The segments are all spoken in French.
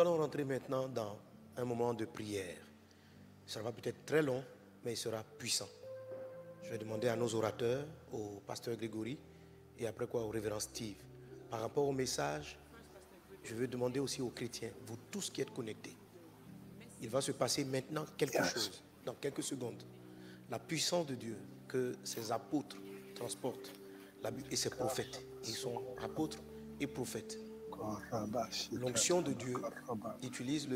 allons rentrer maintenant dans un moment de prière. Ça va peut-être très long, mais il sera puissant. Je vais demander à nos orateurs, au pasteur Grégory, et après quoi au révérend Steve. Par rapport au message, je veux demander aussi aux chrétiens, vous tous qui êtes connectés. Il va se passer maintenant quelque chose, dans quelques secondes. La puissance de Dieu que ses apôtres transportent, et ses prophètes, ils sont apôtres et prophètes. L'onction de Dieu utilise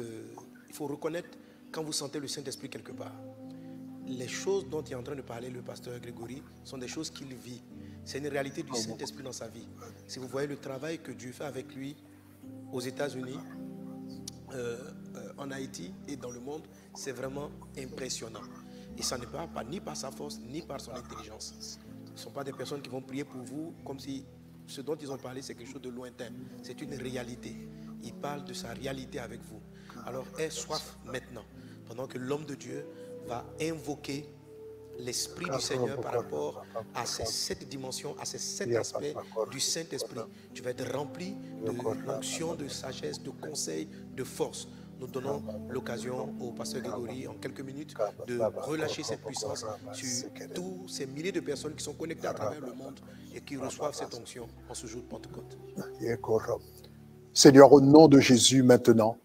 il faut reconnaître quand vous sentez le Saint-Esprit quelque part. Les choses dont il est en train de parler le pasteur Grégory sont des choses qu'il vit. C'est une réalité du Saint-Esprit dans sa vie. Si vous voyez le travail que Dieu fait avec lui aux États-Unis, en Haïti et dans le monde, c'est vraiment impressionnant. Et ça ne part pas ni par sa force, ni par son intelligence. Ce ne sont pas des personnes qui vont prier pour vous comme si ce dont ils ont parlé, c'est quelque chose de lointain. C'est une réalité. Il parle de sa réalité avec vous. Alors, aie soif maintenant, pendant que l'homme de Dieu va invoquer l'Esprit du Seigneur par rapport à ces 7 dimensions, à ces 7 aspects du Saint-Esprit. Tu vas être rempli de l'onction, de sagesse, de conseil, de force. Nous donnons l'occasion au pasteur Grégory en quelques minutes de relâcher cette puissance sur tous ces milliers de personnes qui sont connectées à travers le monde et qui reçoivent cette onction en ce jour de Pentecôte. Seigneur, au nom de Jésus maintenant,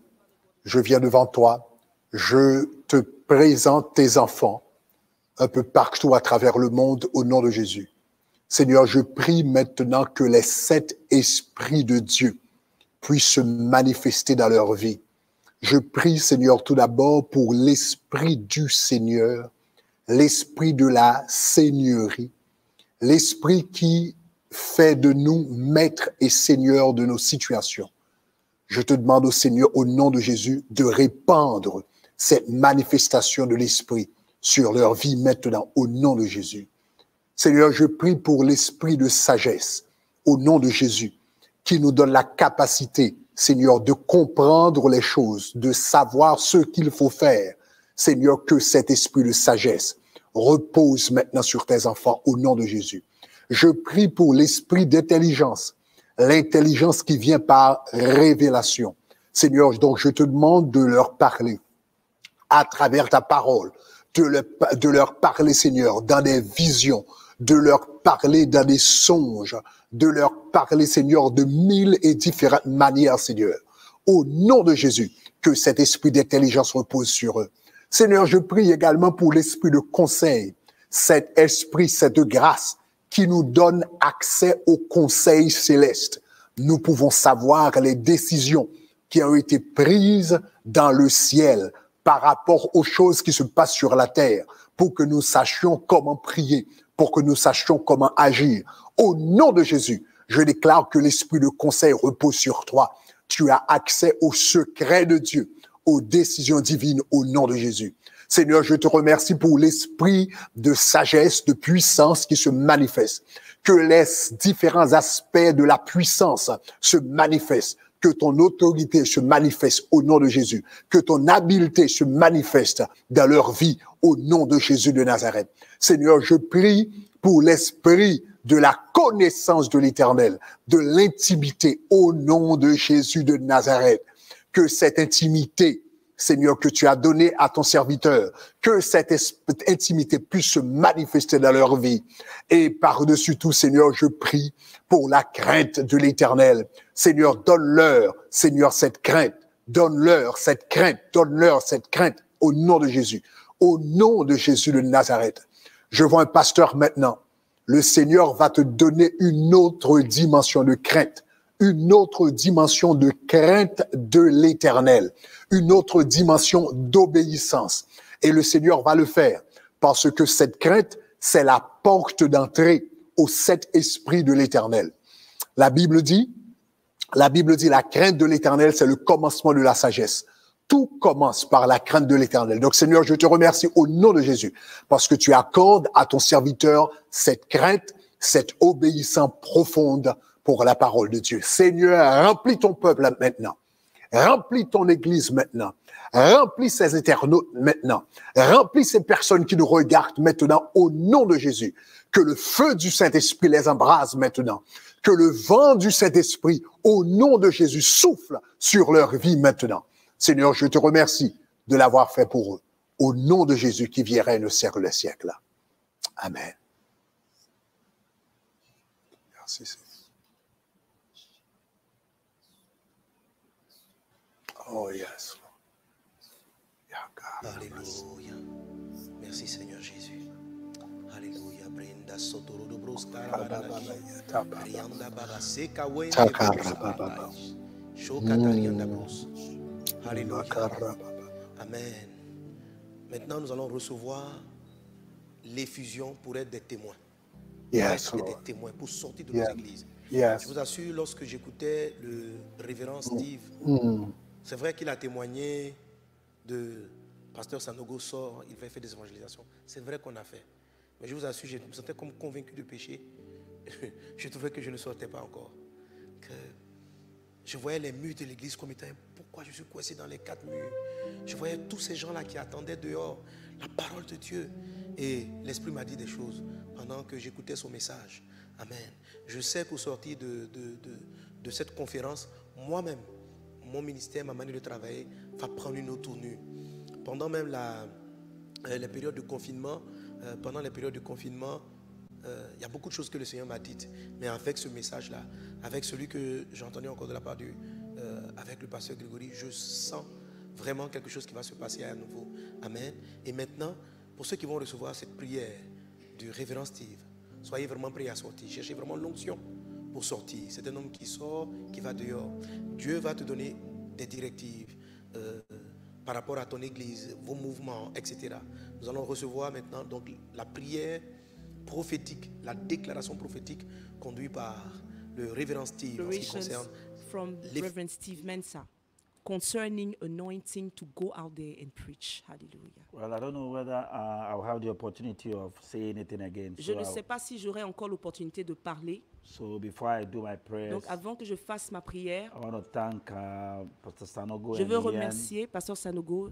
je viens devant toi, je te présente tes enfants un peu partout à travers le monde au nom de Jésus. Seigneur, je prie maintenant que les 7 esprits de Dieu puissent se manifester dans leur vie. Je prie, Seigneur, tout d'abord pour l'Esprit du Seigneur, l'Esprit de la Seigneurie, l'Esprit qui fait de nous maîtres et seigneurs de nos situations. Je te demande au Seigneur, au nom de Jésus, de répandre cette manifestation de l'Esprit sur leur vie maintenant, au nom de Jésus. Seigneur, je prie pour l'Esprit de sagesse, au nom de Jésus, qui nous donne la capacité, Seigneur, de comprendre les choses, de savoir ce qu'il faut faire. Seigneur, que cet esprit de sagesse repose maintenant sur tes enfants au nom de Jésus. Je prie pour l'esprit d'intelligence, l'intelligence qui vient par révélation. Seigneur, donc je te demande de leur parler à travers ta parole, de leur parler, Seigneur, dans des visions, de leur parler dans des songes, de leur parler, Seigneur, de 1000 et différentes manières, Seigneur. Au nom de Jésus, que cet esprit d'intelligence repose sur eux. Seigneur, je prie également pour l'esprit de conseil, cet esprit, cette grâce qui nous donne accès au conseil céleste. Nous pouvons savoir les décisions qui ont été prises dans le ciel par rapport aux choses qui se passent sur la terre, pour que nous sachions comment prier, pour que nous sachions comment agir. Au nom de Jésus, je déclare que l'esprit de conseil repose sur toi. Tu as accès aux secrets de Dieu, aux décisions divines au nom de Jésus. Seigneur, je te remercie pour l'esprit de sagesse, de puissance qui se manifeste. Que les différents aspects de la puissance se manifestent. Que ton autorité se manifeste au nom de Jésus. Que ton habileté se manifeste dans leur vie au nom de Jésus de Nazareth. Seigneur, je prie pour l'esprit de la connaissance de l'Éternel, de l'intimité au nom de Jésus de Nazareth. Que cette intimité, Seigneur, que tu as donnée à ton serviteur, que cette intimité puisse se manifester dans leur vie. Et par-dessus tout, Seigneur, je prie pour la crainte de l'Éternel. Seigneur, donne-leur, Seigneur, cette crainte. Donne-leur cette crainte. Donne-leur cette crainte au nom de Jésus. Au nom de Jésus de Nazareth. Je vois un pasteur maintenant. Le Seigneur va te donner une autre dimension de crainte. Une autre dimension de crainte de l'Éternel. Une autre dimension d'obéissance. Et le Seigneur va le faire. Parce que cette crainte, c'est la porte d'entrée aux 7 esprits de l'Éternel. La Bible dit, la crainte de l'Éternel, c'est le commencement de la sagesse. Tout commence par la crainte de l'Éternel. Donc, Seigneur, je te remercie au nom de Jésus, parce que tu accordes à ton serviteur cette crainte, cette obéissance profonde pour la parole de Dieu. Seigneur, remplis ton peuple maintenant. Remplis ton église maintenant. Remplis ces internautes maintenant. Remplis ces personnes qui nous regardent maintenant au nom de Jésus. Que le feu du Saint-Esprit les embrase maintenant. Que le vent du Saint-Esprit au nom de Jésus souffle sur leur vie maintenant. Seigneur, je te remercie de l'avoir fait pour eux. Au nom de Jésus qui vit et règne au siècle des siècles. Amen. Merci, Seigneur. Oh, yes. Alléluia. Merci Seigneur Jésus. Alléluia. Brenda Sotoro de Broscara Rianda Baraseka Wende Shokatarianda Bros. Alléluia. Amen. Maintenant, nous allons recevoir l'effusion pour être des témoins. Yes, Pour être Lord. des témoins, pour sortir de nos églises. Yes. Je vous assure, lorsque j'écoutais le révérend Steve, c'est vrai qu'il a témoigné de Pasteur Sanogo sort, il va faire des évangélisations. C'est vrai qu'on a fait. Mais je vous assure, je me sentais comme convaincu de péché. Je trouvais que je ne sortais pas encore. Que je voyais les murs de l'église comme étant, pourquoi je suis coincé dans les 4 murs? Je voyais tous ces gens-là qui attendaient dehors la parole de Dieu. Et l'Esprit m'a dit des choses pendant que j'écoutais son message. Amen. Je sais qu'au sortir de cette conférence, moi-même, mon ministère, ma manière de travailler va prendre une autre tournure. Pendant même les périodes de confinement, il y a beaucoup de choses que le Seigneur m'a dites. Mais avec ce message-là, avec celui que j'ai entendu encore de la part avec le pasteur Grégory, je sens vraiment quelque chose qui va se passer à nouveau. Amen. Et maintenant, pour ceux qui vont recevoir cette prière du révérend Steve, soyez vraiment prêts à sortir. Cherchez vraiment l'onction pour sortir. C'est un homme qui sort, qui va dehors. Dieu va te donner des directives par rapport à ton église, vos mouvements, etc. Nous allons recevoir maintenant donc la prière prophétique, la déclaration prophétique conduite par le révérend Steve en ce qui concerne from Reverend Steve Mensah concerning anointing to go out there and preach. Hallelujah. Well, I don't know whether I'll have the opportunity of saying anything again. Je ne sais pas si j'aurai encore l'opportunité de parler. So before I do my prayers, Donc avant que je fasse ma prière, I want to thank Pastor Sanogo je and veux Lillian. remercier Pasteur Sanogo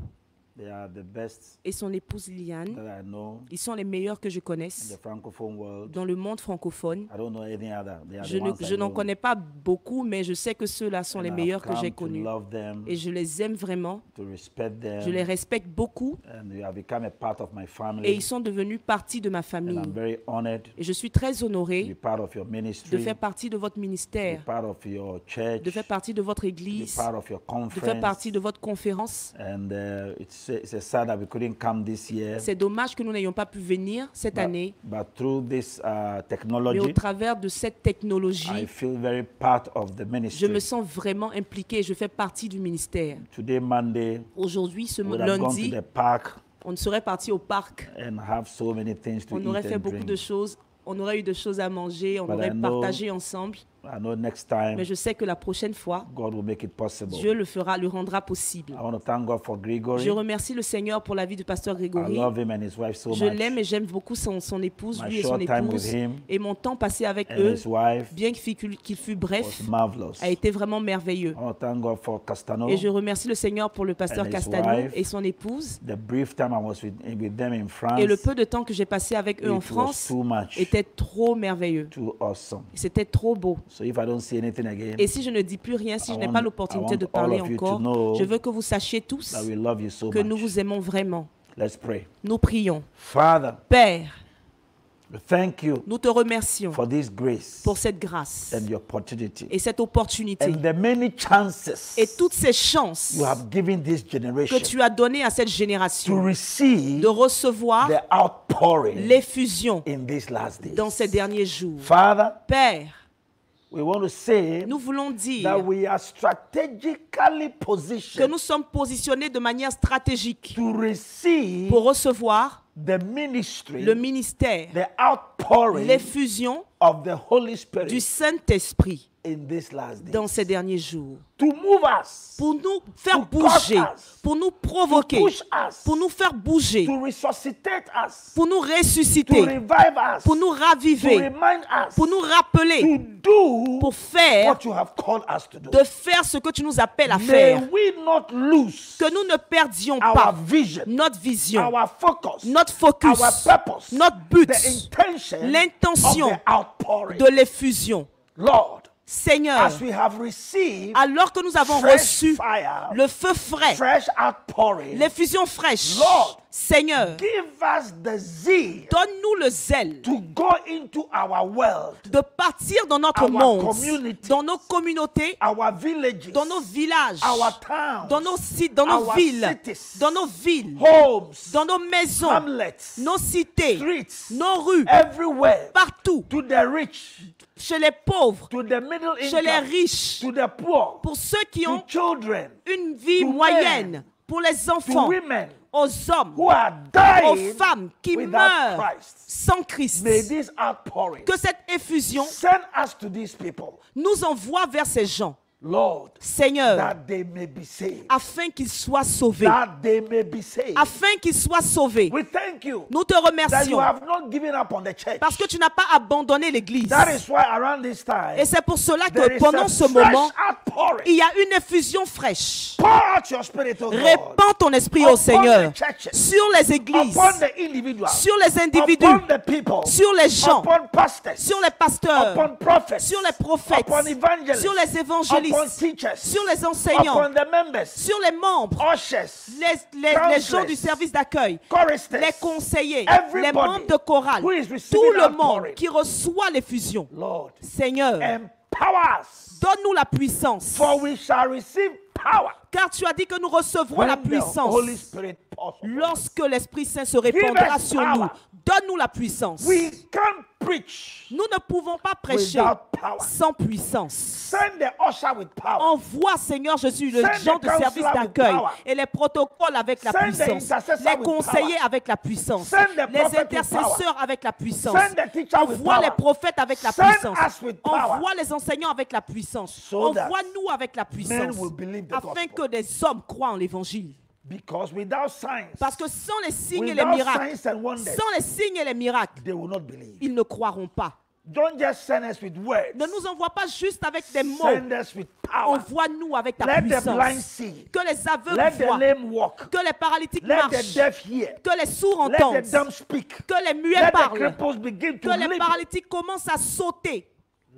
They are the best et son épouse Liliane. that I know Ils sont les meilleurs que je in connaisse the francophone world. dans le monde francophone. I don't know any other. They are Je the ones I n'en know. connais pas beaucoup, mais je sais que ceux-là sont And les I've meilleurs que come j'ai to connus. love them, Et je les aime vraiment. to respect them, Je les respecte beaucoup. and they have become a part of my Et family. ils sont devenus partie de ma And famille. I'm very honored Et je suis très to be honorée part of your de ministry, faire partie de votre to be ministère, part of your church, de faire partie de votre to be église, part of your de faire conference. partie de votre conférence. And it's a sad that we couldn't come this year. C'est dommage que nous n'ayons pas pu venir cette année, But through this mais au technology, travers de cette I technologie, feel very part of the je ministry. me sens vraiment impliquée, je fais partie du ministère. Today, Monday, Aujourd'hui, ce we would have gone to lundi, the park on serait parti au parc, and have so many things to on aurait eat fait and beaucoup de drink. choses, on aurait eu des choses à manger, on But I aurait know- partagé ensemble. I know next time, Mais je sais que la prochaine fois, God will make it possible. Dieu le rendra possible. I want to thank God for Gregory. Je remercie le Seigneur pour la vie du pasteur I Grégory. love him and his wife so Je much. l'aime et j'aime beaucoup son épouse, My lui et son short time épouse. with him Et mon temps passé avec and eux, his wife bien qu'il fut bref, was marvelous. a été vraiment merveilleux. I want to thank God for Castano. Et je remercie le Seigneur pour le pasteur And his Castano wife. et son épouse. The brief time I was with them in France, Et le peu de temps que j'ai passé avec eux en it was France too much, était trop merveilleux. too awesome. C'était trop beau. So if I don't see anything again, Et si je ne dis plus rien, si I je n'ai want- pas l'opportunité I de want parler all of you to encore, know je veux que vous sachiez tous that we love you so que nous much. vous aimons vraiment. Let's pray. Nous prions. Father, Père, we thank you nous te remercions for this grace pour cette grâce and the opportunity et cette opportunité and the many chances et toutes ces chances you have given this que generation tu as données à cette to génération receive de recevoir the outpouring l'effusion in these last days. dans ces derniers jours. Father, Père, we want to say nous voulons that dire we are strategically que positioned nous sommes positionnés de manière stratégique to receive pour recevoir the ministry, le ministère, the outpouring l'effusion of the Holy du Spirit Saint-Esprit in these last days. dans ces derniers jours. To move us, Pour nous faire To bouger, cause us, pour nous to provoquer, push us, pour nous faire bouger, to resuscitate us, pour nous to ressusciter, revive us, pour nous to raviver, remind us, pour nous rappeler, to do pour faire, what you have called us to do. de faire ce que tu nous appelles à May faire. we not lose Que nous ne perdions our pas vision, notre vision, our focus, notre focus, our purpose, notre but, the intention l'intention of the outpouring. de l'effusion. Lord, Seigneur, as we have received alors que nous avons fresh reçu fire, le feu frais, fresh outpouring, l'effusion fraîche, Lord, Seigneur, give us the zeal donne-nous le zèle to go into our world, de partir dans notre our monde, communities, dans nos communautés, our villages, dans nos villages, our towns, dans nos sites, dans nos our villes, cities, dans nos villes, homes, dans nos maisons, hamlets, nos cités, streets, nos rues, everywhere, partout, to the rich, chez les pauvres, to the middle chez les income, riches, to the poor, pour ceux qui to ont children, une vie to moyenne, men, pour les to enfants, women aux hommes, who are aux dying femmes qui without meurent Christ. sans Christ. May this outpouring Que cette effusion send us to these people, nous envoie vers ces gens, Lord, Seigneur, that they may be saved. afin qu'ils soient sauvés. That they may be saved. Afin qu'ils soient sauvés. We thank you Nous te that you remercions have not given up on the church. parce que tu n'as pas abandonné l'Église. That is why around this time, Et c'est pour cela there que is pendant a ce fresh moment, outpouring. il y a une effusion fraîche. Pour out your spirit, oh God, Répands ton esprit upon au Seigneur the churches, sur les églises, upon the individuals, sur les individus, upon the people, sur les gens, upon pastors, sur les pasteurs, upon prophets, sur les prophètes, upon evangelists, sur les upon évangélistes, teachers, sur les enseignants, upon the members, sur les membres, ushers, les gens du counselors, service d'accueil, choristers, les conseillers, everybody les membres de chorale, who is receiving tout le monde outpouring. qui reçoit l'effusion. Lord, Seigneur, empower us, donne-nous la puissance, for we shall receive power car tu as dit que nous recevrons la when the puissance Holy Spirit pours upon us. lorsque l'Esprit Saint se répandra us sur power. nous. Donne-nous la puissance. We can't preach Nous ne pouvons pas prêcher without power. sans puissance. Send the usher with power. Envoie, Seigneur Jésus, le Send gens the de service counselor with d'accueil power. et les protocoles avec la Send the puissance, intercessor les with conseillers power. avec la puissance, Send the les prophet with intercesseurs avec la puissance. Send the teacher with Envoie power. les prophètes avec la Send puissance. us with power. Envoie les enseignants avec la puissance. So that Envoie-nous avec la puissance will believe the afin gospel. que des hommes croient en l'évangile. Because without signs, Parce que sans les signes et les without miracles, signs and wonders, sans les signes et les miracles, they will not believe. ils ne croiront pas. Don't just send us with words. Ne nous envoie pas juste avec des mots. Send us with power. Envoie-nous avec ta Let the blind puissance. see. Que les aveugles Let the voient. lame walk. Que les paralytiques Let the marchent. deaf hear. Que les sourds Let the entendent. dumb speak. Que les muets Let the parlent. cripples begin to Que les live. paralytiques commencent à sauter.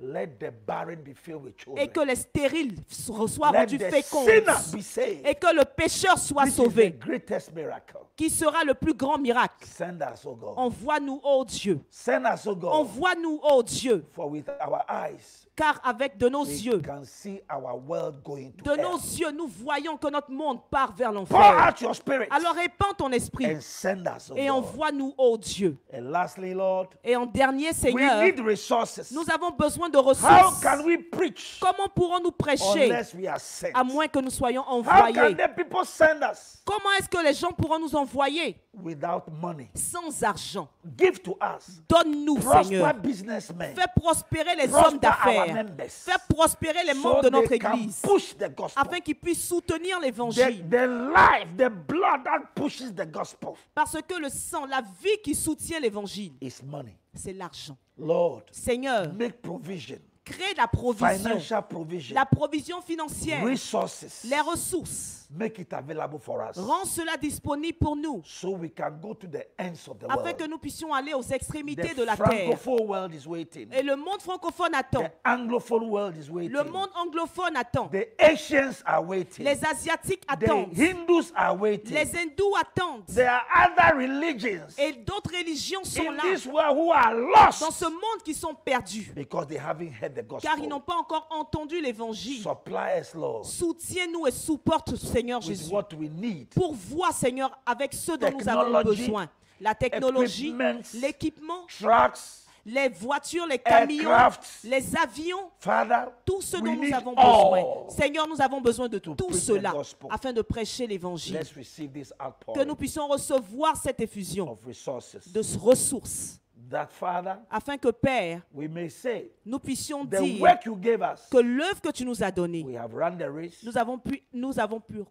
Let the barren be filled with children. Et que les stériles soient Let rendus the féconds. sinners be saved. Et que le pécheur soit This is the sauvé. greatest miracle. Qui sera le plus grand miracle. Send us, O God. Envoie-nous, ô Dieu. Send us, O God. Envoie-nous, ô Dieu. For with our eyes, Car avec de nos we yeux, can see our world going to de hell. nos yeux, nous voyons que notre monde part vers Pour l'enfer. out your spirit Alors répands ton esprit and send us, O et God. envoie-nous, ô Dieu. And lastly, Lord, Et en dernier, we Seigneur, need resources. nous avons besoin de How ressources. can we preach Comment pourrons-nous prêcher unless we are sent? à moins que nous soyons How can envoyés? the people send us Comment est-ce que les gens pourront nous envoyer without money? sans argent? Give to us. Donne-nous, Prosper Seigneur. businessmen. Fais prospérer les Prosper hommes our d'affaires. members. Fais prospérer les So membres de notre they can Église push the gospel. afin qu'ils puissent soutenir The l'évangile. life, the blood that pushes the gospel Parce que le sang, la vie qui soutient l'évangile, is money. c'est l'argent. Lord, Seigneur, make provision, crée la provision, financial provision, la provision financière, resources. les ressources. Make it available for us Rends cela disponible pour nous, so we can go to the ends of the afin que world. nous puissions aller aux extrémités de The la terre. francophone world is waiting. Et le monde francophone attend. The anglophone world is waiting. Le monde anglophone attend. The Asians are waiting. Les Asiatiques The attendent. Hindus are waiting. Les hindous attendent. There are other religions Et d'autres religions sont in là, this world who are lost dans ce monde, qui sont perdus, because they haven't heard the car ils n'ont gospel. pas encore entendu l'évangile. Supply us, Lord, Soutiens-nous et supporte, Seigneur with Jésus. what we need. Pourvois, Seigneur, avec ce dont nous avons Technology, besoin. La technologie, equipments, l'équipement, Trucks, les voitures, les camions, aircrafts. les avions, Father, tout ce we dont nous need avons all. besoin. Seigneur, nous avons besoin de tout preach the cela gospel. afin de prêcher l'évangile. Let's receive this Que outpouring nous puissions recevoir cette effusion of resources. de ressources, That, Father, afin que, Père, we may say, nous puissions the dire work you gave us, que l'œuvre que tu nous as donnée, we have run the race, nous avons pu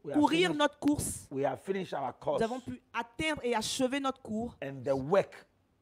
We have courir finished. notre course, we have finished our course, nous avons pu atteindre et achever notre cours, and the work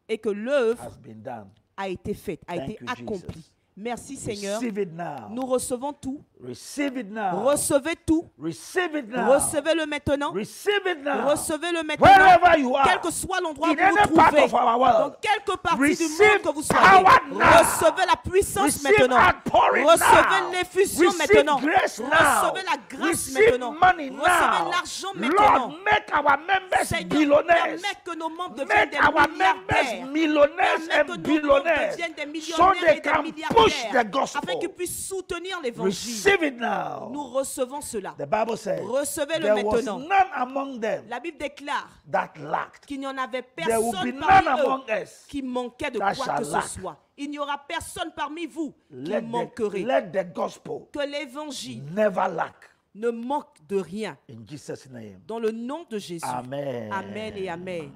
et que l'œuvre has been done. a été faite, a Thank été you, accomplie. Jesus. Merci Seigneur. Receive it now. Nous recevons tout. Receive it now. Recevez tout. Receive it now. Recevez-le maintenant. Receive it now. Recevez-le maintenant. Wherever you are. Quel que soit l'endroit où In vous vous any part trouvez. of our world. Dans quelque partie du Receive monde que vous soyez. power now. Recevez la puissance Receive maintenant. outpouring Recevez now. l'effusion Receive maintenant. grace now. Recevez la grâce Receive maintenant. money now. Recevez l'argent maintenant. Lord, make our members Seigneur, billionaires. permets que nos membres deviennent Make des our milliardaires. members millionaires Permets que and nos membres billionaires. deviennent des So millionnaires they et des can push the milliardaires. gospel. Afin qu'ils puissent soutenir l'évangile. Receive it now. Nous recevons cela. The Bible says Recevez-le there was maintenant. none among them La Bible déclare that lacked. qu'il n'y en avait There will be personne none parmi among eux us qui manquait de that quoi shall que ce lack. soit. Il n'y aura personne parmi vous qui Let manquerait. the gospel Que l'évangile never lack. ne manque de rien. In Jesus' name. Dans le nom de Jésus. Amen. Amen et amen.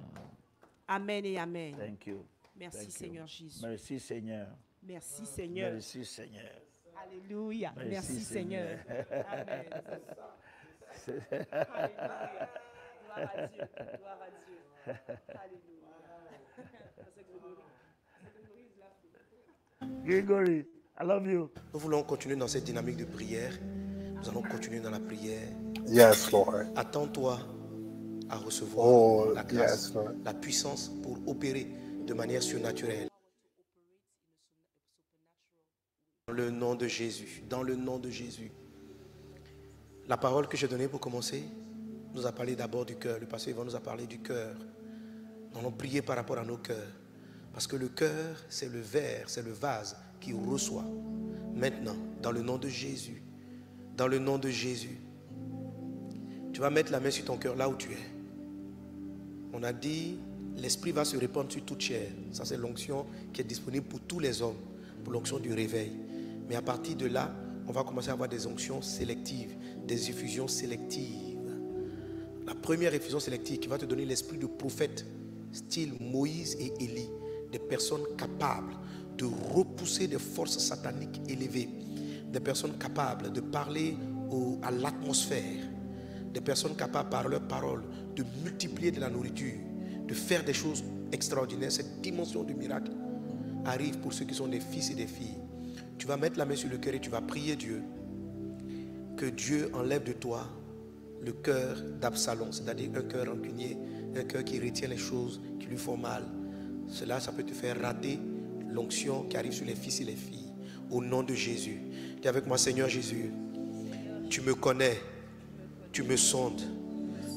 Amen et amen. Thank you. Merci Thank you. Seigneur Jésus. Merci Seigneur. Merci Seigneur. Merci Seigneur. Alléluia. Merci, Merci Seigneur. Amen. Alléluia. Gloire à Dieu. Gloire à Dieu. Alléluia. Gregory, I love you. Nous voulons continuer dans cette dynamique de prière. Nous allons continuer dans la prière. Yes, Lord. Attends-toi à recevoir Oh, la grâce, yes, Lord. la puissance pour opérer de manière surnaturelle. Dans le nom de Jésus, dans le nom de Jésus. La parole que j'ai donnée pour commencer nous a parlé d'abord du cœur. Le pasteur Yvan nous a parlé du cœur. Nous allons prier par rapport à nos cœurs. Parce que le cœur, c'est le verre, c'est le vase qui reçoit. Maintenant, dans le nom de Jésus, dans le nom de Jésus, tu vas mettre la main sur ton cœur là où tu es. On a dit, l'esprit va se répandre sur toute chair. Ça, c'est l'onction qui est disponible pour tous les hommes, pour l'onction du réveil. Mais à partir de là, on va commencer à avoir des onctions sélectives, des effusions sélectives. La première effusion sélective qui va te donner l'esprit de prophète, style Moïse et Élie, des personnes capables de repousser des forces sataniques élevées, des personnes capables de parler à l'atmosphère, des personnes capables par leurs paroles de multiplier de la nourriture, de faire des choses extraordinaires. Cette dimension du miracle arrive pour ceux qui sont des fils et des filles. Tu vas mettre la main sur le cœur et tu vas prier Dieu que Dieu enlève de toi le cœur d'Absalom, c'est-à-dire un cœur rancunier, un cœur qui retient les choses qui lui font mal. Cela, ça peut te faire rater l'onction qui arrive sur les fils et les filles. Au nom de Jésus. Dis avec moi, Seigneur Jésus, tu me connais, tu me sondes.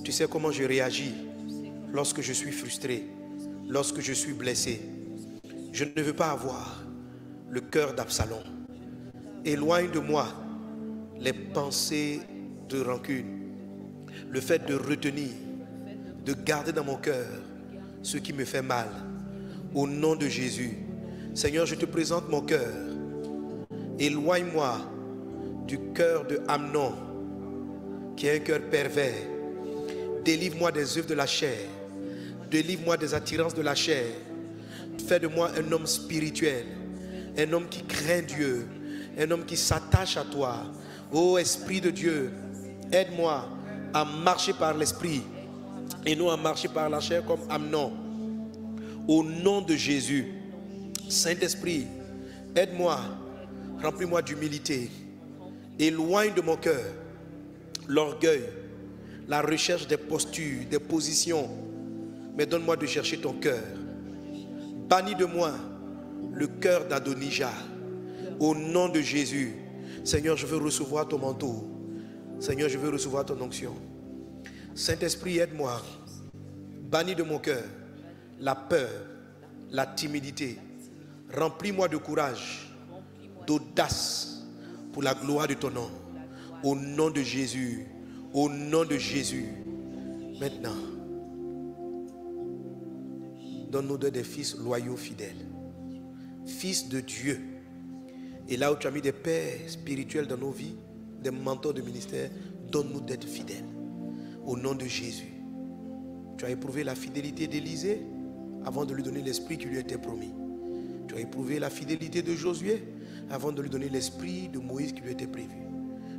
Tu sais comment je réagis lorsque je suis frustré, lorsque je suis blessé. Je ne veux pas avoir le cœur d'Absalom. Éloigne de moi les pensées de rancune, le fait de retenir, de garder dans mon cœur ce qui me fait mal. Au nom de Jésus, Seigneur, je te présente mon cœur. Éloigne-moi du cœur de Amnon, qui est un cœur pervers. Délivre-moi des œuvres de la chair. Délivre-moi des attirances de la chair. Fais de moi un homme spirituel, un homme qui craint Dieu, un homme qui s'attache à toi. Ô Esprit de Dieu, aide-moi à marcher par l'Esprit et non à marcher par la chair comme Amnon. Au nom de Jésus, Saint-Esprit, aide-moi, remplis-moi d'humilité. Éloigne de mon cœur l'orgueil, la recherche des postures, des positions, mais donne-moi de chercher ton cœur. Bannis de moi le cœur d'Adonijah. Au nom de Jésus, Seigneur, je veux recevoir ton manteau. Seigneur, je veux recevoir ton onction. Saint-Esprit, aide-moi. Bannis de mon cœur la peur, la timidité. Remplis-moi de courage, d'audace pour la gloire de ton nom. Au nom de Jésus, au nom de Jésus. Maintenant, donne-nous des fils loyaux, fidèles. Fils de Dieu. Et là où tu as mis des pères spirituels dans nos vies, des mentors de ministère, donne-nous d'être fidèles. Au nom de Jésus. Tu as éprouvé la fidélité d'Élisée avant de lui donner l'esprit qui lui était promis. Tu as éprouvé la fidélité de Josué avant de lui donner l'esprit de Moïse qui lui était prévu.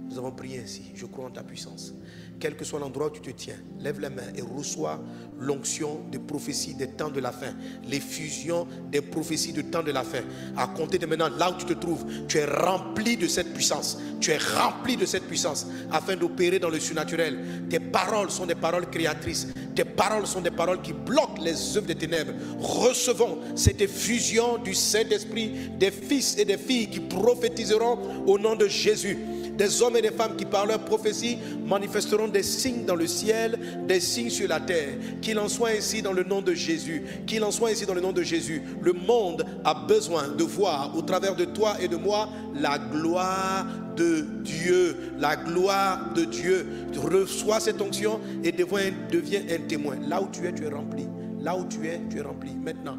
Nous avons prié ainsi. Je crois en ta puissance. Quel que soit l'endroit où tu te tiens, lève la main et reçois l'onction des prophéties des temps de la fin. L'effusion des prophéties du temps de la fin. À compter de maintenant, là où tu te trouves, tu es rempli de cette puissance. Tu es rempli de cette puissance afin d'opérer dans le surnaturel. Tes paroles sont des paroles créatrices. Tes paroles sont des paroles qui bloquent les œuvres des ténèbres. Recevons cette effusion du Saint-Esprit, des fils et des filles qui prophétiseront au nom de Jésus. Des hommes et des femmes qui par leur prophétie manifesteront des signes dans le ciel, des signes sur la terre. Qu'il en soit ainsi dans le nom de Jésus. Qu'il en soit ainsi dans le nom de Jésus. Le monde a besoin de voir au travers de toi et de moi la gloire de Dieu. La gloire de Dieu. Tu reçois cette onction et deviens un témoin. Là où tu es rempli. Là où tu es rempli. Maintenant.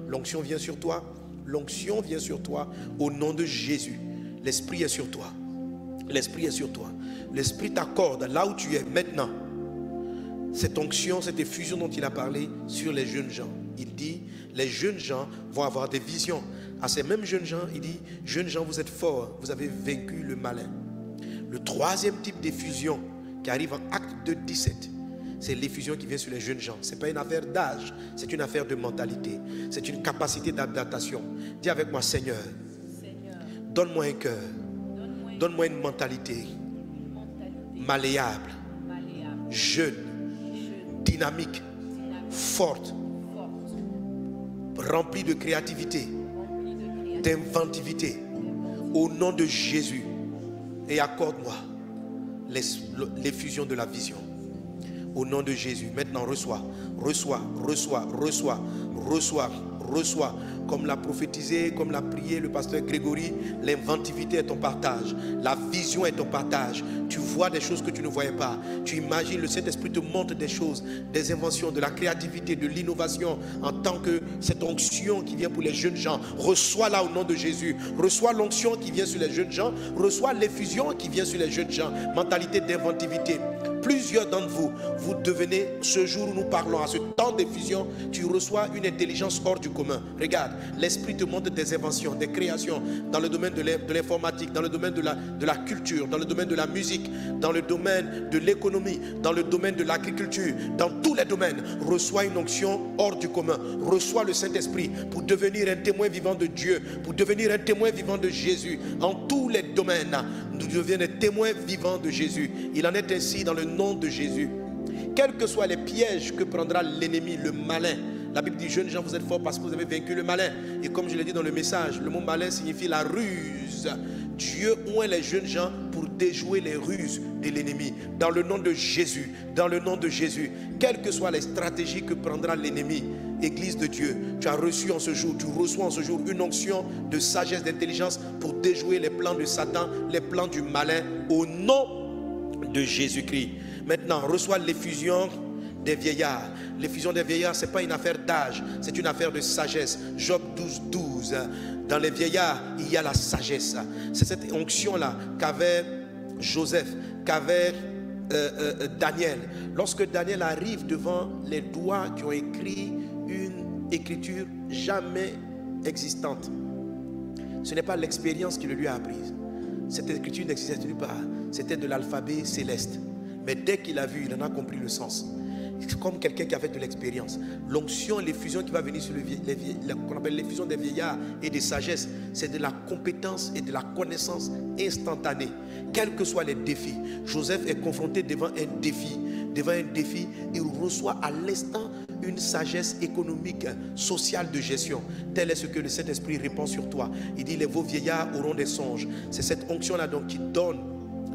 L'onction vient sur toi. L'onction vient sur toi au nom de Jésus. L'Esprit est sur toi. L'Esprit est sur toi. L'Esprit t'accorde là où tu es maintenant. Cette onction, cette effusion dont il a parlé sur les jeunes gens. Il dit, les jeunes gens vont avoir des visions. À ces mêmes jeunes gens, il dit, jeunes gens, vous êtes forts, vous avez vaincu le malin. Le troisième type d'effusion qui arrive en Acte 2:17, c'est l'effusion qui vient sur les jeunes gens. Ce n'est pas une affaire d'âge, c'est une affaire de mentalité. C'est une capacité d'adaptation. Dis avec moi, Seigneur, donne-moi un cœur, donne-moi une mentalité malléable, jeune, dynamique, forte, remplie de créativité, d'inventivité, au nom de Jésus. Et accorde-moi l'effusion de la vision. Au nom de Jésus. Maintenant, reçois. Comme l'a prophétisé, comme l'a prié le pasteur Grégory, l'inventivité est ton partage. La vision est ton partage. Tu vois des choses que tu ne voyais pas. Tu imagines, le Saint-Esprit te montre des choses, des inventions, de la créativité, de l'innovation, en tant que cette onction qui vient pour les jeunes gens. Reçois-la au nom de Jésus. Reçois l'onction qui vient sur les jeunes gens. Reçois l'effusion qui vient sur les jeunes gens. Mentalité d'inventivité. Plusieurs d'entre vous, vous devenez, ce jour où nous parlons, à ce temps d'effusion, tu reçois une intelligence hors du commun. Regarde, l'Esprit te montre des inventions, des créations dans le domaine de l'informatique, dans le domaine de la culture, dans le domaine de la musique, dans le domaine de l'économie, dans le domaine de l'agriculture, dans tous les domaines. Reçois une onction hors du commun. Reçois le Saint-Esprit pour devenir un témoin vivant de Dieu, pour devenir un témoin vivant de Jésus. En tous les domaines, nous devenons des témoins vivants de Jésus. Il en est ainsi dans le nom de Jésus. Quels que soient les pièges que prendra l'ennemi, le malin. La Bible dit, jeunes gens, vous êtes forts parce que vous avez vaincu le malin. Et comme je l'ai dit dans le message, le mot malin signifie la ruse. Dieu oint les jeunes gens pour déjouer les ruses de l'ennemi. Dans le nom de Jésus, dans le nom de Jésus, quelles que soient les stratégies que prendra l'ennemi, Église de Dieu, tu as reçu en ce jour, tu reçois en ce jour une onction de sagesse, d'intelligence pour déjouer les plans de Satan, les plans du malin, au nom de Jésus-Christ. Maintenant, reçois l'effusion des vieillards. L'effusion des vieillards, ce n'est pas une affaire d'âge, c'est une affaire de sagesse. Job 12:12. Dans les vieillards, il y a la sagesse. C'est cette onction-là qu'avait Joseph, qu'avait Daniel. Lorsque Daniel arrive devant les doigts qui ont écrit une écriture jamais existante, ce n'est pas l'expérience qui le lui a apprise. Cette écriture n'existait nulle part. C'était de l'alphabet céleste. Mais dès qu'il a vu, il en a compris le sens. C'est comme quelqu'un qui a fait de l'expérience. L'onction, l'effusion qui va venir sur qu'on appelle l'effusion des vieillards et des sagesses, c'est de la compétence et de la connaissance instantanée. Quels que soient les défis, Joseph est confronté devant un défi. Devant un défi, il reçoit à l'instant une sagesse économique, sociale de gestion. Tel est ce que le Saint-Esprit répand sur toi. Il dit, vos vieillards auront des songes. C'est cette onction-là donc qui donne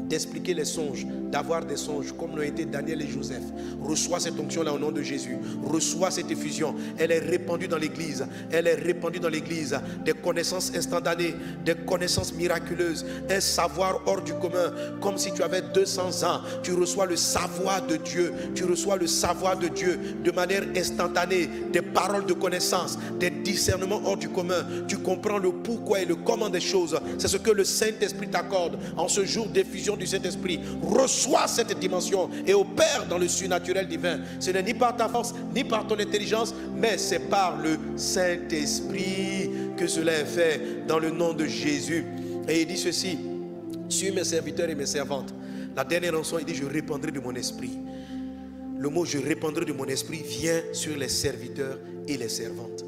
d'expliquer les songes, d'avoir des songes comme l'ont été Daniel et Joseph. Reçois cette onction-là au nom de Jésus. Reçois cette effusion. Elle est répandue dans l'église. Elle est répandue dans l'église. Des connaissances instantanées, des connaissances miraculeuses, un savoir hors du commun, comme si tu avais 200 ans. Tu reçois le savoir de Dieu. Tu reçois le savoir de Dieu de manière instantanée. Des paroles de connaissance, des discernements hors du commun. Tu comprends le pourquoi et le comment des choses. C'est ce que le Saint-Esprit t'accorde en ce jour d'effusion du Saint-Esprit. Reçois cette dimension et opère dans le surnaturel divin. Ce n'est ni par ta force, ni par ton intelligence, mais c'est par le Saint-Esprit que cela est fait dans le nom de Jésus. Et il dit ceci, sur mes serviteurs et mes servantes. La dernière rançon, il dit, je répandrai de mon esprit. Le mot je répandrai de mon esprit vient sur les serviteurs et les servantes.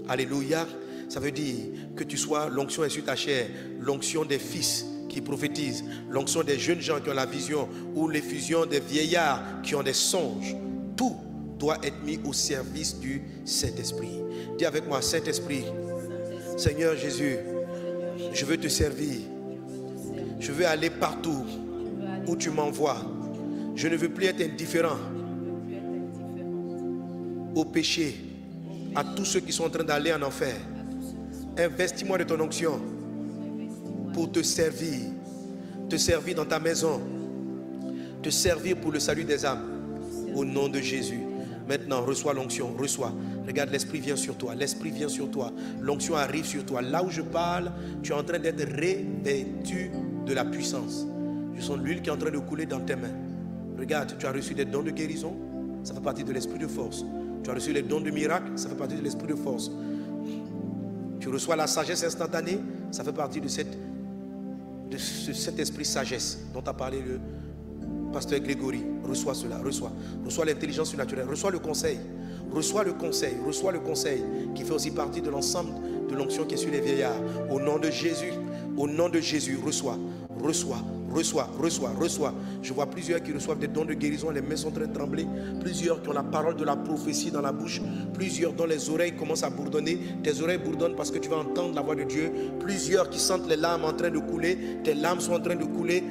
Alléluia. Ça veut dire que tu sois, l'onction est sur ta chair, l'onction des fils qui prophétisent, l'onction des jeunes gens qui ont la vision, ou l'effusion des vieillards qui ont des songes. Tout doit être mis au service du Saint-Esprit. Dis avec moi, Saint-Esprit, Seigneur Jésus, je veux te servir. Je veux aller partout où tu m'envoies. Je ne veux plus être indifférent au péché, à tous ceux qui sont en train d'aller en enfer. Investis-moi de ton onction pour te servir dans ta maison, te servir pour le salut des âmes, au nom de Jésus. Maintenant, reçois l'onction, reçois. Regarde, l'Esprit vient sur toi, l'Esprit vient sur toi, l'onction arrive sur toi. Là où je parle, tu es en train d'être revêtu de la puissance. Je sens l'huile qui est en train de couler dans tes mains. Regarde, tu as reçu des dons de guérison, ça fait partie de l'esprit de force. Tu as reçu les dons de miracle, ça fait partie de l'esprit de force. Tu reçois la sagesse instantanée, ça fait partie de cet esprit sagesse dont a parlé le pasteur Grégory. Reçois cela, reçois. Reçois l'intelligence surnaturelle, reçois le conseil. Reçois le conseil qui fait aussi partie de l'ensemble de l'onction qui est sur les vieillards. Au nom de Jésus, reçois. Je vois plusieurs qui reçoivent des dons de guérison, les mains sont en train de trembler. Plusieurs qui ont la parole de la prophétie dans la bouche. Plusieurs dont les oreilles commencent à bourdonner. Tes oreilles bourdonnent parce que tu vas entendre la voix de Dieu. Plusieurs qui sentent les larmes en train de couler. Tes larmes sont en train de couler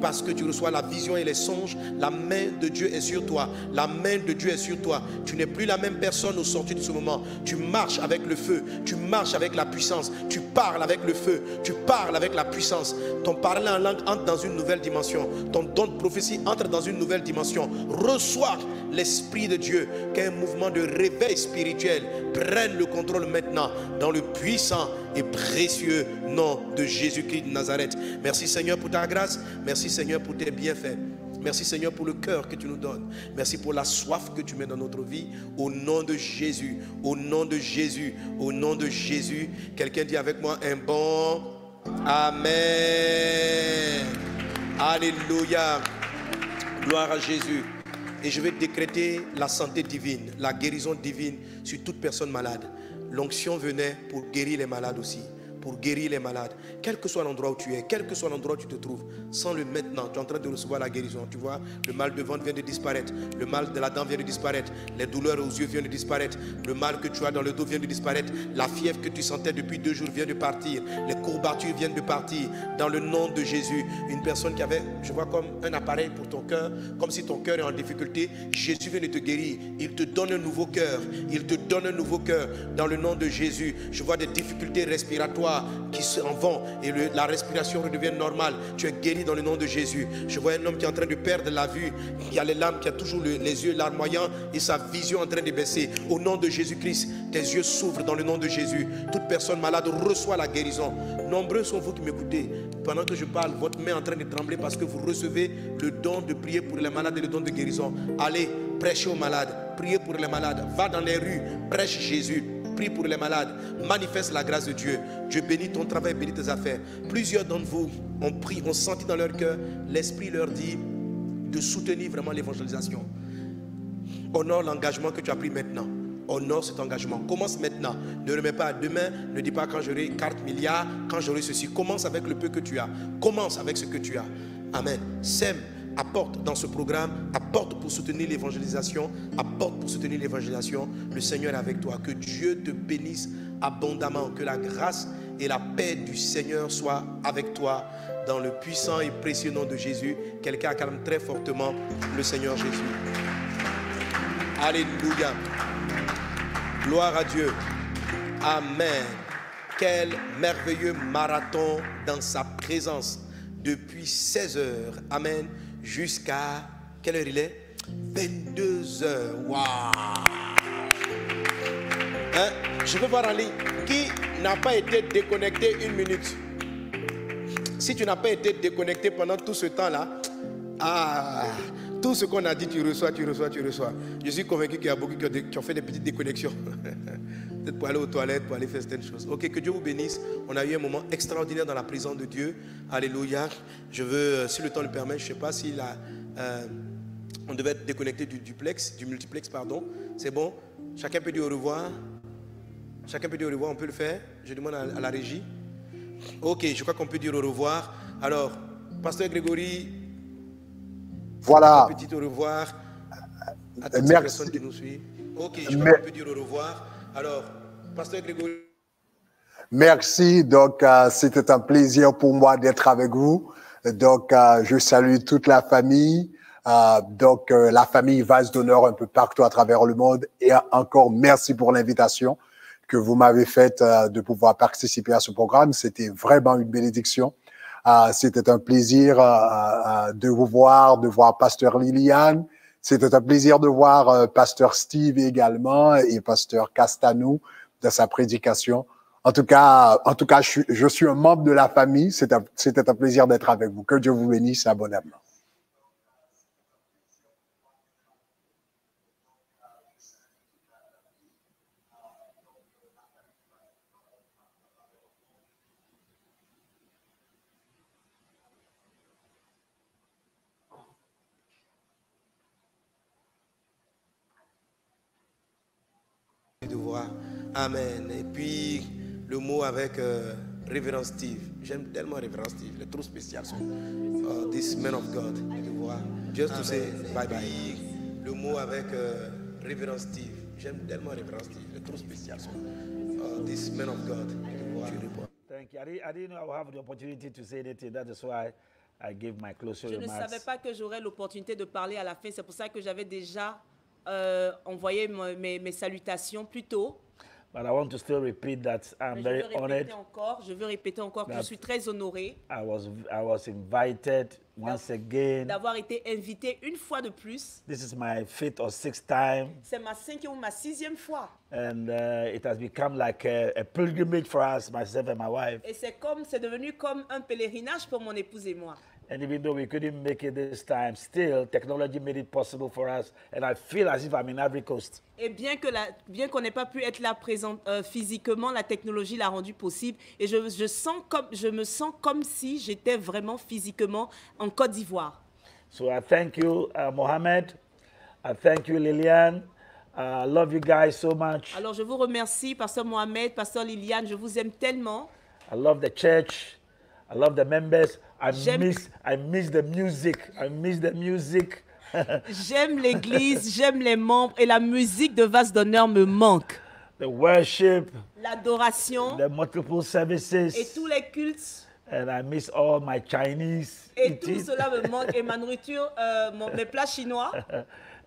parce que tu reçois la vision et les songes. La main de Dieu est sur toi. La main de Dieu est sur toi. Tu n'es plus la même personne au sortir de ce moment. Tu marches avec le feu. Tu marches avec la puissance. Tu parles avec le feu. Tu parles avec la puissance. Ton parler en langue entre dans une nouvelle dimension. Ton don de prophétie entre dans une nouvelle dimension. Reçois l'Esprit de Dieu, qu'un mouvement de réveil spirituel prenne le contrôle maintenant dans le puissant et précieux nom de Jésus-Christ de Nazareth. Merci Seigneur pour ta grâce. Merci Seigneur pour tes bienfaits. Merci Seigneur pour le cœur que tu nous donnes. Merci pour la soif que tu mets dans notre vie. Au nom de Jésus, au nom de Jésus, au nom de Jésus. Quelqu'un dit avec moi un bon Amen. Alléluia. Gloire à Jésus. Et je vais décréter la santé divine, la guérison divine sur toute personne malade. L'onction venait pour guérir les malades aussi. Pour guérir les malades. Quel que soit l'endroit où tu es, quel que soit l'endroit où tu te trouves, sans le maintenant, tu es en train de recevoir la guérison. Tu vois, le mal de ventre vient de disparaître. Le mal de la dent vient de disparaître. Les douleurs aux yeux viennent de disparaître. Le mal que tu as dans le dos vient de disparaître. La fièvre que tu sentais depuis 2 jours vient de partir. Les courbatures viennent de partir. Dans le nom de Jésus, une personne qui avait, je vois comme un appareil pour ton cœur, comme si ton cœur est en difficulté, Jésus vient de te guérir. Il te donne un nouveau cœur. Il te donne un nouveau cœur. Dans le nom de Jésus, je vois des difficultés respiratoires qui s'en vont et la respiration redevient normale. Tu es guéri dans le nom de Jésus. Je vois un homme qui est en train de perdre la vue, qui a les larmes, qui a toujours les yeux larmoyants et sa vision en train de baisser. Au nom de Jésus-Christ, tes yeux s'ouvrent dans le nom de Jésus. Toute personne malade reçoit la guérison. Nombreux sont vous qui m'écoutez. Pendant que je parle, votre main est en train de trembler parce que vous recevez le don de prier pour les malades et le don de guérison. Allez, prêchez aux malades, priez pour les malades. Va dans les rues, prêche Jésus. Prie pour les malades, manifeste la grâce de Dieu. Dieu bénit ton travail, bénit tes affaires. Plusieurs d'entre vous ont pris, ont senti dans leur cœur, l'Esprit leur dit de soutenir vraiment l'évangélisation. Honore l'engagement que tu as pris maintenant. Honore cet engagement. Commence maintenant. Ne remets pas à demain. Ne dis pas quand j'aurai 4 milliards, quand j'aurai ceci. Commence avec le peu que tu as. Commence avec ce que tu as. Amen. Sème. Apporte dans ce programme, apporte pour soutenir l'évangélisation, apporte pour soutenir l'évangélisation. Le Seigneur est avec toi. Que Dieu te bénisse abondamment. Que la grâce et la paix du Seigneur soient avec toi dans le puissant et précieux nom de Jésus. Quelqu'un acclame très fortement le Seigneur Jésus. Alléluia. Gloire à Dieu. Amen. Quel merveilleux marathon dans sa présence depuis 16 heures. Amen. Jusqu'à, quelle heure il est? 22 heures. Waouh! Hein? Je veux voir en ligne. Qui n'a pas été déconnecté 1 minute? Si tu n'as pas été déconnecté pendant tout ce temps-là, tout ce qu'on a dit, tu reçois. Je suis convaincu qu'il y a beaucoup qui ont fait des petites déconnexions. peut-être pour aller aux toilettes, pour aller faire certaines choses. Ok, que Dieu vous bénisse. On a eu un moment extraordinaire dans la présence de Dieu. Alléluia. Je veux, si le temps le permet, je ne sais pas si on devait être déconnecté du multiplex, pardon. C'est bon. Chacun peut dire au revoir. Chacun peut dire au revoir, on peut le faire. Je demande à la régie. Ok, je crois qu'on peut dire au revoir. Alors, Pasteur Grégory, Voilà. un petit au revoir à toutes les personnes qui nous suivent. Ok, je crois qu'on peut dire au revoir. Alors, Pasteur Grégory. Merci. Donc, c'était un plaisir pour moi d'être avec vous. Donc, je salue toute la famille. La famille Vase d'honneur un peu partout à travers le monde. Et encore, merci pour l'invitation que vous m'avez faite de pouvoir participer à ce programme. C'était vraiment une bénédiction. C'était un plaisir de vous voir, de voir Pasteur Liliane. C'était un plaisir de voir Pasteur Steve également et Pasteur Castanou de sa prédication. En tout cas, je suis un membre de la famille. C'était un plaisir d'être avec vous. Que Dieu vous bénisse abondamment. De voir. Amen. Et puis le mot avec Révérend Steve. J'aime tellement Révérend Steve. Il est trop spécial. This man of God. De voir. Just to say bye bye. Le mot avec Révérend Steve. J'aime tellement Révérend Steve. Il est trop spécial. This man of God. De voir. Thank you. I didn't know I would have the opportunity to say anything. That is why I gave my closing Je ne remarks. savais pas que j'aurais l'opportunité de parler à la fin. C'est pour ça que j'avais déjà envoyé mes salutations plus tôt. But I want to still repeat that I'm very honored. Je veux répéter encore que je suis très honoré. I was invited once again. D'avoir été invité une fois de plus. This is my 5th or 6th time. C'est ma 5e ou ma 6e fois. And it has become like a pilgrimage for us, myself and my wife. Et c'est devenu comme un pèlerinage pour mon épouse et moi. And even though we couldn't make it this time, still technology made it possible for us. And I feel as if I'm in Ivory Coast. Et bien qu'on n'ait pas pu être là présent physiquement, la technologie l'a rendu possible. Et je me sens comme si j'étais vraiment physiquement en Côte d'Ivoire. So I thank you, Mohamed. I thank you, Liliane. I love you guys so much. Alors je vous remercie, Pasteur Mohamed, Pasteur Liliane, je vous aime tellement. I love the church. I love the members. I miss the music. I miss the music. J'aime l'église, j'aime les membres et la musique de Vase d'honneur me manque. The worship. L'adoration. The multiple services. Et tous les cultes. And I miss all my Chinese Et eating. tout cela me manque et ma nourriture, mes plats chinois.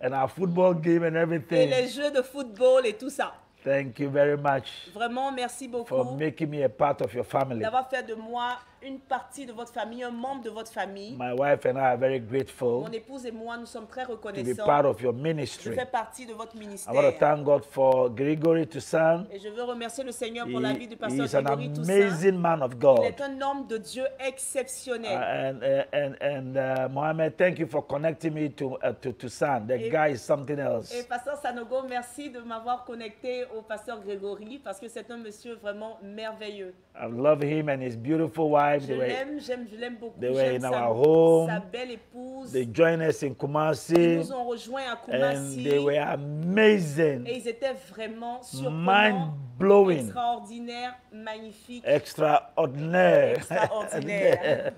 And our football game and Et everything. les jeux de football et tout ça. Thank you very much. Vraiment, merci beaucoup. For making me a part of your family. D'avoir fait de moi une partie de votre famille, un membre de votre famille. My wife and I are very grateful Mon épouse et moi, nous sommes très to be reconnaissants. part of your Je ministry. fais partie de votre I ministère. want to thank God for Gregory Toussaint. Et je veux remercier le Seigneur pour la vie du He pasteur is an Grégory Toussaint. amazing man of Il God. est un homme de Dieu exceptionnel. Mohamed, thank you for connecting me to Toussaint. The guy is something Et else. pasteur Sanogo, merci de m'avoir connecté au pasteur Grégory parce que c'est un monsieur vraiment merveilleux. I love him and his beautiful wife. Je l'aime beaucoup. they were J'aime in sa, our home. sa belle épouse. They joined us in Ils Kumasi nous ont rejoints à and Kumasi. they were amazing, Et ils étaient vraiment surprenants, mind-blowing, extraordinaires, magnifiques, extraordinaire. extraordinaires.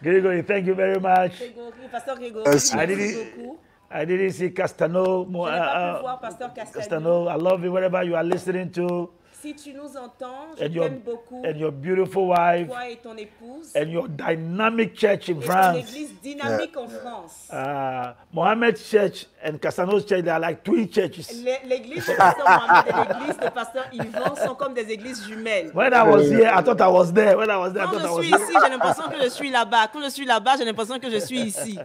Gregory, thank you very much. Grégory, pasteur Grégory, Merci. merci beaucoup. I didn't see Castano. Je n'ai pas pu voir pasteur Castano. Castano, I love you wherever you are listening to. Si tu nous entends, je And your, t'aime beaucoup. and your beautiful wife. Toi et ton épouse. And your dynamic church in Et ton France. église dynamique en France. Mohammed's church and Castano's church, they are like twin churches. L'église de pasteur Mohamed et l'église de pasteur Yvan sont comme des églises jumelles. When I was here, I thought I was there. When I was there, I Quand thought I je was suis here. ici, j'ai l'impression que je suis là-bas. Quand je suis là-bas, j'ai l'impression que je suis ici.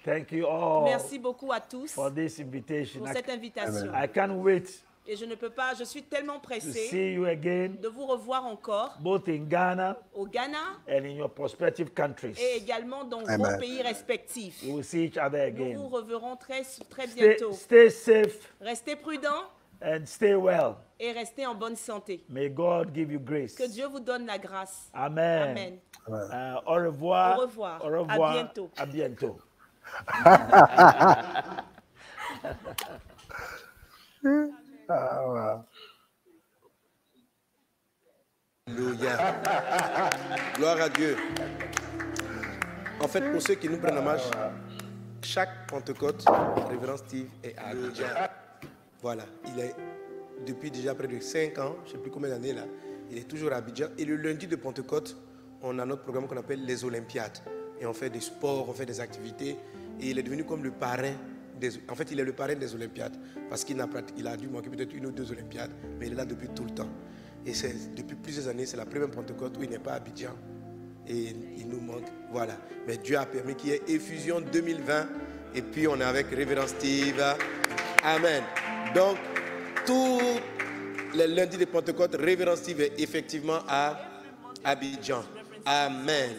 Thank you all Merci beaucoup à tous for this invitation. pour cette invitation. I can't wait Et je ne peux pas, je suis tellement to pressée see you again, de vous revoir encore both in Ghana au Ghana and in your prospective countries. et également dans Amen. vos pays respectifs. We will see each other Nous again. vous reverrons très Stay, bientôt. stay safe Restez prudents and stay well. et restez en bonne santé. May God give you grace. Que Dieu vous donne la grâce. Amen. Amen. Au revoir. Au revoir. Au revoir. À bientôt. À bientôt. Alléluia. Gloire à Dieu. En fait, pour ceux qui nous prennent en marche, chaque Pentecôte, Révérend Steve est à Abidjan. Voilà, il est depuis déjà près de 5 ans, je ne sais plus combien d'années là, il est toujours à Abidjan. Et le lundi de Pentecôte, on a notre programme qu'on appelle les Olympiades. Et on fait des sports, on fait des activités. Et il est devenu comme le parrain. En fait, il est le parrain des Olympiades. Parce qu'il a dû manquer peut-être 1 ou 2 Olympiades, mais il est là depuis tout le temps. Et depuis plusieurs années, c'est la première Pentecôte où il n'est pas à Abidjan. Et il nous manque. Voilà. Mais Dieu a permis qu'il y ait Effusion 2020. Et puis on est avec Révérend Steve. Amen. Donc, tous les lundis de Pentecôte, Révérend Steve est effectivement à Abidjan. Amen.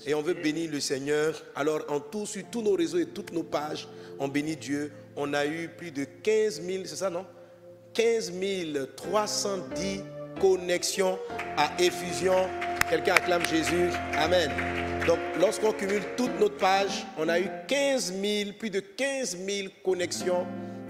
Et on veut bénir le Seigneur. Alors, en tout, sur tous nos réseaux et toutes nos pages, on bénit Dieu. On a eu plus de 15 000, c'est ça, non? 15 310 connexions à Effusion. Quelqu'un acclame Jésus. Amen. Donc, lorsqu'on cumule toutes nos pages, on a eu plus de 15 000 connexions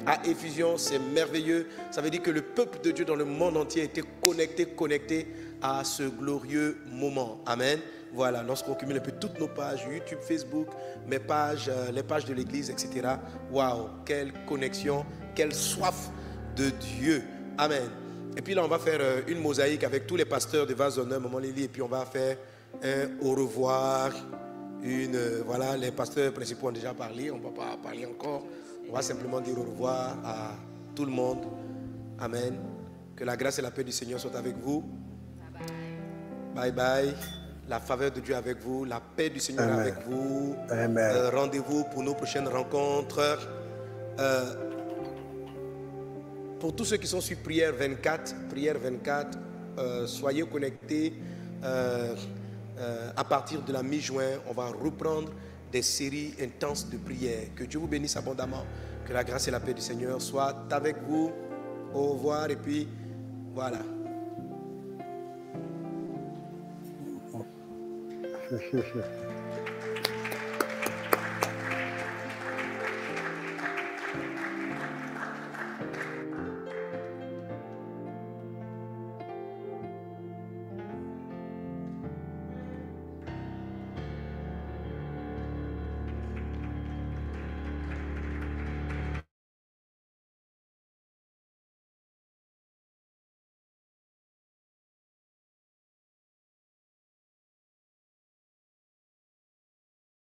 à Effusion. C'est merveilleux. Ça veut dire que le peuple de Dieu dans le monde entier était connecté à ce glorieux moment. Amen. Voilà, lorsqu'on cumule un peu toutes nos pages, YouTube, Facebook, mes pages, les pages de l'église, etc. Waouh, quelle connexion, quelle soif de Dieu. Amen. Et puis là, on va faire une mosaïque avec tous les pasteurs de Vase d'honneur, Maman Lily, et puis on va faire un au revoir. Voilà, les pasteurs principaux ont déjà parlé, on ne va pas parler encore. On va simplement dire au revoir à tout le monde. Amen. Que la grâce et la paix du Seigneur soient avec vous. Bye bye. La faveur de Dieu avec vous, la paix du Seigneur avec vous. Rendez-vous pour nos prochaines rencontres. Pour tous ceux qui sont sur Prière 24, soyez connectés. À partir de la mi-juin, on va reprendre des séries intenses de prière. Que Dieu vous bénisse abondamment. Que la grâce et la paix du Seigneur soient avec vous. Au revoir et puis voilà.